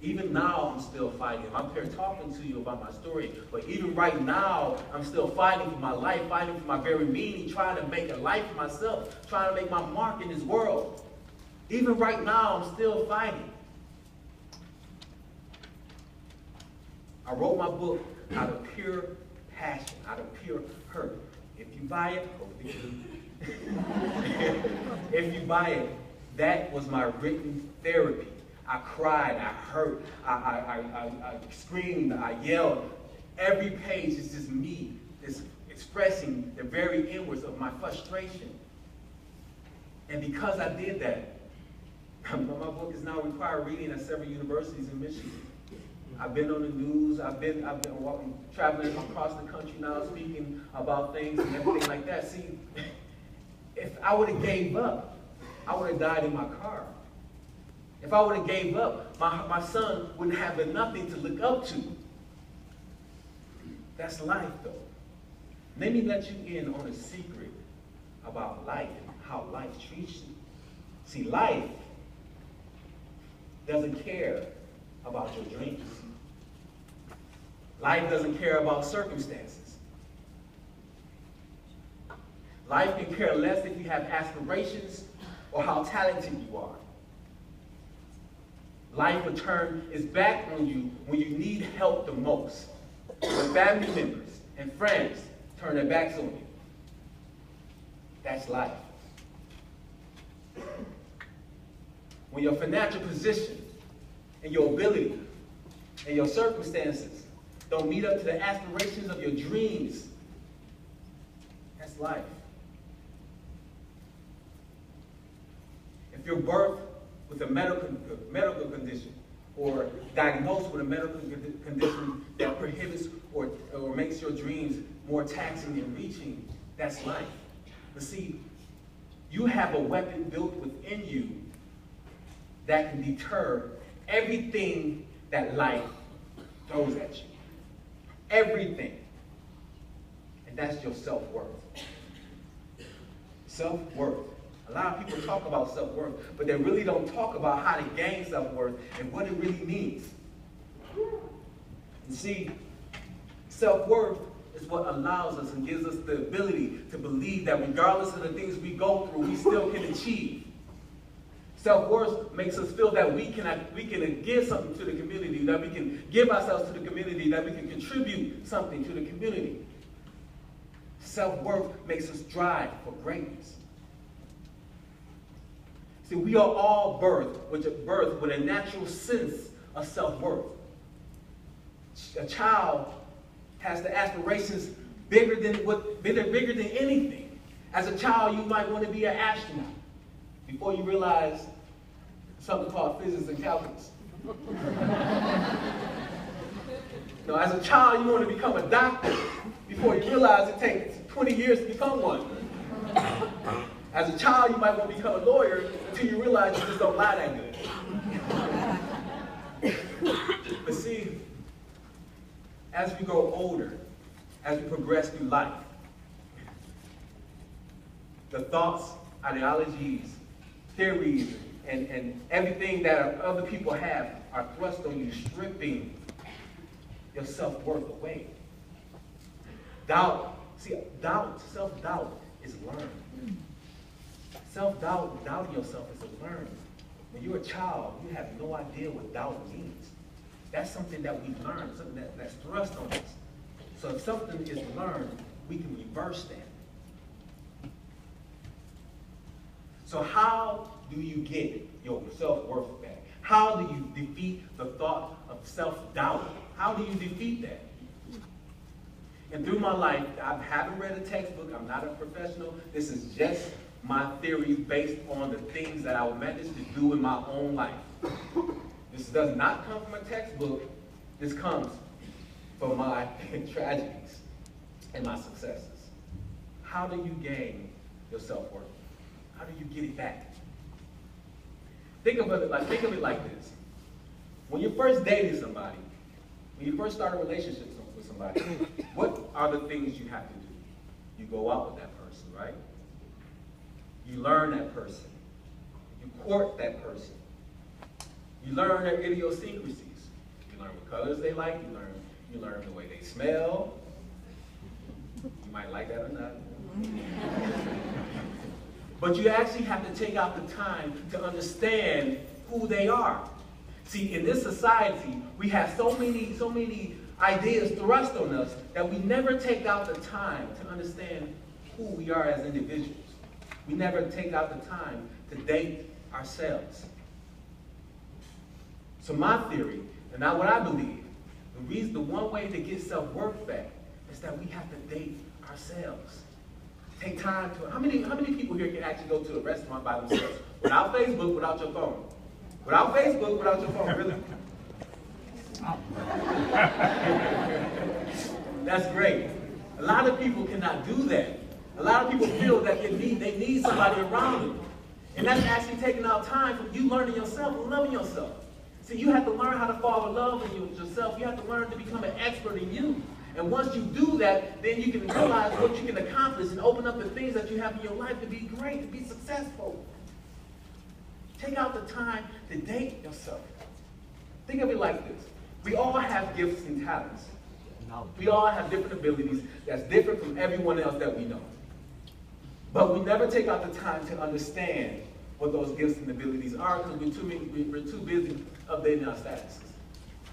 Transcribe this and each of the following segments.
Even now, I'm still fighting. I'm here talking to you about my story. But even right now, I'm still fighting for my life, fighting for my very meaning, trying to make a life for myself, trying to make my mark in this world. Even right now, I'm still fighting. I wrote my book out of pure passion, out of pure hurt. If you buy it, if you buy it, that was my written therapy. I cried, I hurt, I screamed, I yelled. Every page is just me, is expressing the very inwards of my frustration. And because I did that, my book is now required reading at several universities in Michigan. I've been on the news, I've been walking, traveling across the country now, speaking about things and everything like that. See, if I would have gave up, I would have died in my car. If I would have gave up, my son wouldn't have been nothing to look up to. That's life, though. Let me let you in on a secret about life and how life treats you. See, life doesn't care about your dreams. Life doesn't care about circumstances. Life can care less if you have aspirations or how talented you are. Life will turn its back on you when you need help the most. When family members and friends turn their backs on you. That's life. When your financial position and your ability and your circumstances don't meet up to the aspirations of your dreams, that's life. If you're birthed with a medical condition or diagnosed with a medical condition that prohibits or makes your dreams more taxing and reaching, that's life. But see, you have a weapon built within you that can deter everything that life throws at you. Everything. And that's your self-worth. Self-worth. A lot of people talk about self-worth, but they really don't talk about how to gain self-worth and what it really means. And see, self-worth is what allows us and gives us the ability to believe that regardless of the things we go through, we still can achieve. Self-worth makes us feel that we can give something to the community, that we can give ourselves to the community, that we can contribute something to the community. Self-worth makes us strive for greatness. See, we are all birthed with a natural sense of self-worth. A child has the aspirations bigger than anything. As a child, you might want to be an astronaut before you realize something called physics and calculus. No, as a child, you want to become a doctor before you realize it takes 20 years to become one. As a child, you might want to become a lawyer until you realize you just don't lie that good. But see, as we grow older, as we progress through life, the thoughts, ideologies, theories, and everything that other people have are thrust on you, stripping your self-worth away. Doubt, see, self-doubt is learned. Self-doubt, doubting yourself is a learn. When you're a child, you have no idea what doubt means. That's something that we learn, something that's thrust on us. So if something is learned, we can reverse that. So how do you get your self-worth back? How do you defeat the thought of self-doubt? How do you defeat that? And through my life, I haven't read a textbook. I'm not a professional. This is just my theories based on the things that I managed to do in my own life. This does not come from a textbook. This comes from my tragedies and my successes. How do you gain your self-worth? How do you get it back? Think of it like this. When you first dated somebody, when you first start a relationship with somebody, what are the things you have to do? You go out with that person, right? You learn that person. You court that person. You learn their idiosyncrasies. learn what colors they like. You learn the way they smell. You might like that or not. But you actually have to take out the time to understand who they are. See, in this society, we have so many ideas thrust on us that we never take out the time to understand who we are as individuals. We never take out the time to date ourselves. So my theory, and not what I believe, the one way to get self-worth back is that we have to date ourselves. Take time to, how many people here can actually go to a restaurant by themselves? Without Facebook, without your phone. Without Facebook, without your phone, really? That's great. A lot of people cannot do that. A lot of people feel that they need somebody around them. And that's actually taking out time from you learning yourself and loving yourself. See, you have to learn how to fall in love with yourself. You have to learn to become an expert in you. And once you do that, then you can realize what you can accomplish and open up the things that you have in your life to be great, to be successful. Take out the time to date yourself. Think of it like this. We all have gifts and talents. We all have different abilities that's different from everyone else that we know. But we never take out the time to understand what those gifts and abilities are because we're too busy updating our statuses.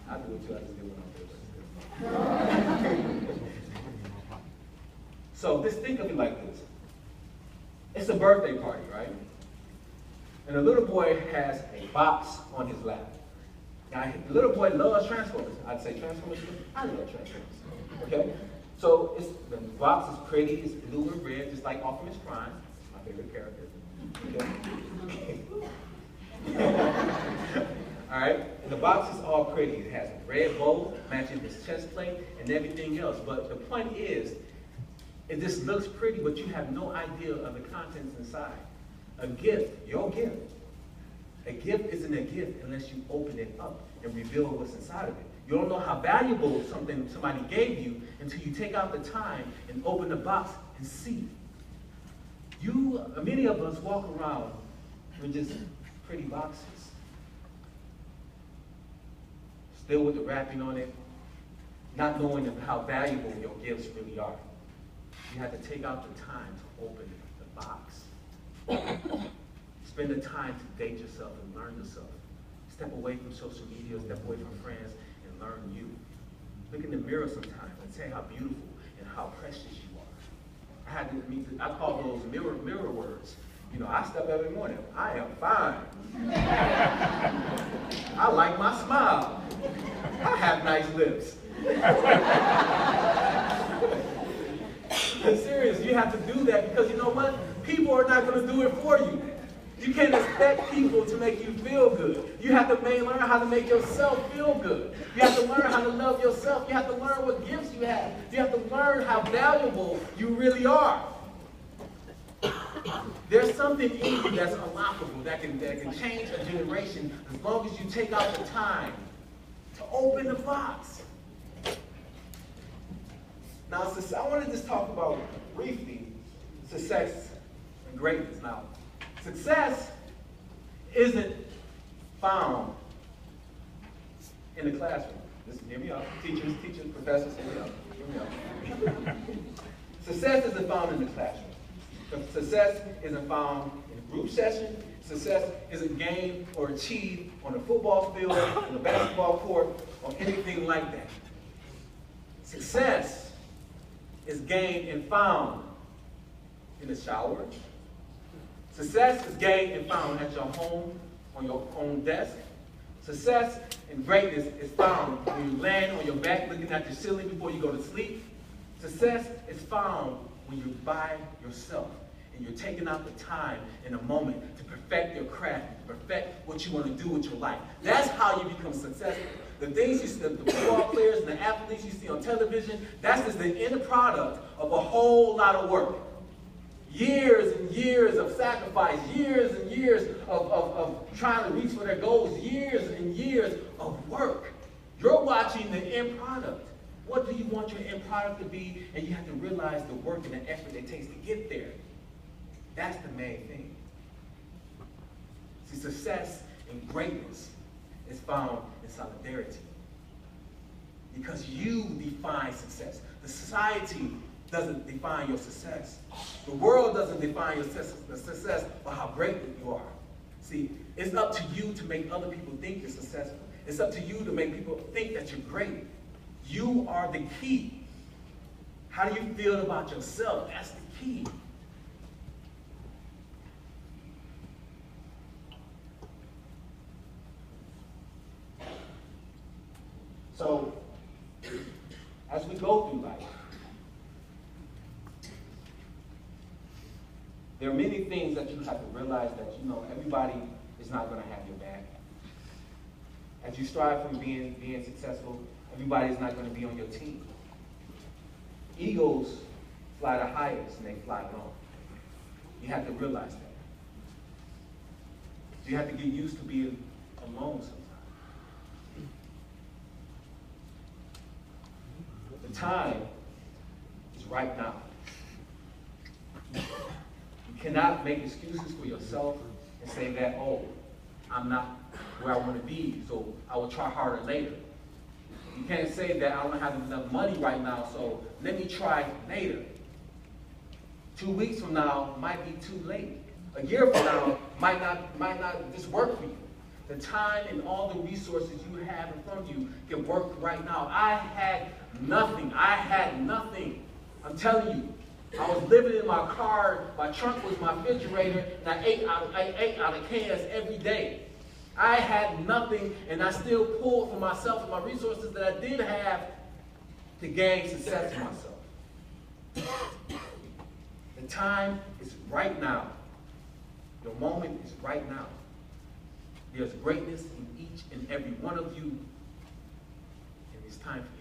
I do it too. I just did one on paper. So just think of it like this. It's a birthday party, right? And a little boy has a box on his lap. Now, the little boy loves Transformers. I'd say Transformers. I love Transformers. Okay? So the box is pretty. It's blue and red, just like Optimus Prime, my favorite character. Okay? All right? And the box is all pretty. It has a red bow matching his chest plate and everything else. But the point is, it just looks pretty, but you have no idea of the contents inside. A gift, your gift. A gift isn't a gift unless you open it up and reveal what's inside of it. You don't know how valuable somebody gave you until you take out the time and open the box and see. Many of us walk around with just pretty boxes. Still with the wrapping on it, not knowing how valuable your gifts really are. You have to take out the time to open the box. Spend the time to date yourself and learn yourself. Step away from social media, step away from friends, and learn you. Look in the mirror sometimes and say how beautiful and how precious you are. I call those mirror words. You know, I step every morning. I am fine. I like my smile. I have nice lips. Serious, you have to do that because you know what? People are not going to do it for you. You can't expect people to make you feel good. You have to learn how to make yourself feel good. You have to learn how to love yourself. You have to learn what gifts you have. You have to learn how valuable you really are. There's something in you that's unlockable, that can change a generation as long as you take out the time to open the box. Now, I want to just talk about briefly success and greatness. Now, success isn't found in the classroom. Just hear me out. Teachers, professors, hear me out. Success isn't found in the classroom. Success isn't found in a group session. Success isn't gained or achieved on a football field, on a basketball court, or anything like that. Success is gained and found in the shower. Success is gained and found at your home, on your own desk. Success and greatness is found when you land on your back looking at the ceiling before you go to sleep. Success is found when you're by yourself and you're taking out the time in a moment to perfect your craft, to perfect what you want to do with your life. That's how you become successful. The things you see, the football players and the athletes you see on television, that's just the end product of a whole lot of work. Years and years of sacrifice, years and years of trying to reach for their goals, years and years of work. You're watching the end product. What do you want your end product to be? And you have to realize the work and the effort it takes to get there. That's the main thing. See, success and greatness is found in solidarity. because you define success. The society doesn't define your success. The world doesn't define your success or how great you are. See, it's up to you to make other people think you're successful. It's up to you to make people think that you're great. You are the key. How do you feel about yourself? That's the key. So, as we go through life, there are many things that you have to realize that, everybody is not going to have your back. As you strive for being successful, everybody is not going to be on your team. Eagles fly the highest and they fly alone. You have to realize that. You have to get used to being alone sometimes. The time is right now. You cannot make excuses for yourself and say that, oh, I'm not where I want to be, so I will try harder later. You can't say that I don't have enough money right now, so let me try later. 2 weeks from now might be too late. A year from now might not just work for you. The time and all the resources you have in front of you can work right now. I had nothing. I'm telling you. I was living in my car. My trunk was my refrigerator, and I ate out of cans every day. I had nothing, and I still pulled for myself and my resources that I did have to gain success for myself. The time is right now. Your moment is right now. There's greatness in each and every one of you, and it's time for you.